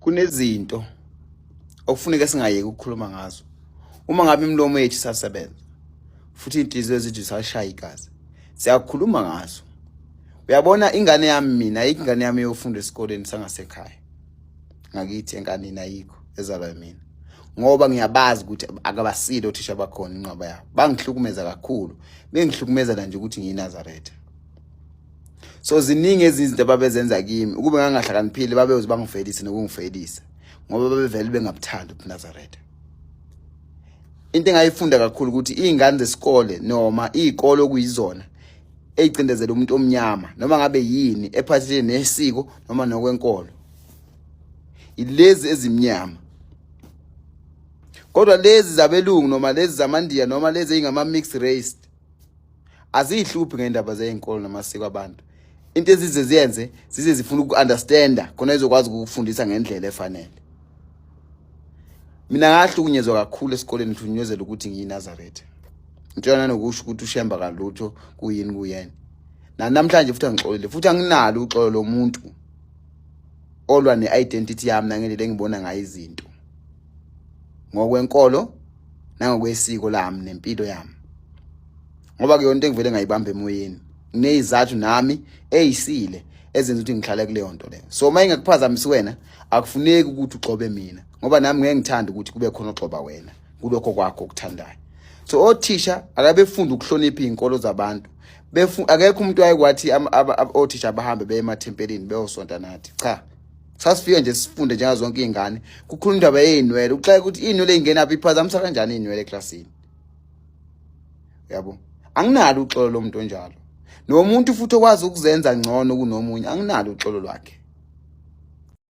Kunezinto okufuneka singayeki ukukhuluma ngazo uma ngabe imlomo yethu isasebenza futhi inhliziyo zethu zisashaya igazi siyakhuluma ngazo. Uyabona ingane yami mina ingane yami yofunda esikoleni sangasekhaya ngakithi enkanini ayikho ezalwa mina ngoba ngiyabazi ukuthi akabasile othisha bakhona inqaba yabo bangihlukumeza kakhulu bengihlukumeza nje ukuthi ngiyinazaretha. So ziningi ezinto ababezenza kimi ukube ngangahlakaniphile babeyoze bangifelise nokungifelisa ngoba babevele bengabuthanda uNazaretha. Into engayifunda kakhulu ukuthi izingane zesikole noma izikole okuyizona ezicindezela umuntu omnyama noma ngabe yini ephathelene nesiko noma nokwenkolo ilezi ezimnyama. Kodwa lezi zabelungu noma lezi zamandiya noma lezi ezingama mixed race azihluphi ngendaba zezinkolo namasiko abantu. Into ezize ziyenze zize zifuna ukunderstanda khona izokwazi ukufundisa ngendlela efanele. Mina ngahlukunyezwa kakhulu esikoleni ngithunyezela ukuthi ngiyinazaretha. Ngitshela nokusho ukuthi uShemba kalutho kuyini kuyena. Namhlanje futhi angixolile futhi anginalo uxolo lomuntu olwa neidentity yami nangendlela engibona ngayo izinto. Ngokwenkolo nangokwesiko lami nempilo yami. Ngoba ke yonke ngivele ngayibamba emoyeni. Kunezathu nami eyisile ezenza ukuthi ngihlale kuleyo nto leyo. So uma ingekuphazamisi wena akufuneki ukuthi uxobe mina ngoba nami ngeke ngithande ukuthi kube khona oxoba wena kulokho kwakho okuthandayo. So othisha akabefunda ukuhlonipha izinkolo zabantu. Akekho umuntu ayekwathi othisha abahambe beye emathempelini beyosonta nathi. Cha. Sasifike nje sifunde njenga zonke izingane kukhuluma indaba yezinwele uxaka ukuthi inwele ingena phi iphazamisa kanjani inwele eklasini. Yabo. Anginalo uxolo lomuntu onjalo. Nomuntu futhi okwazi ukuzenza ngcono kunomunye anginalo uxolo lwakhe.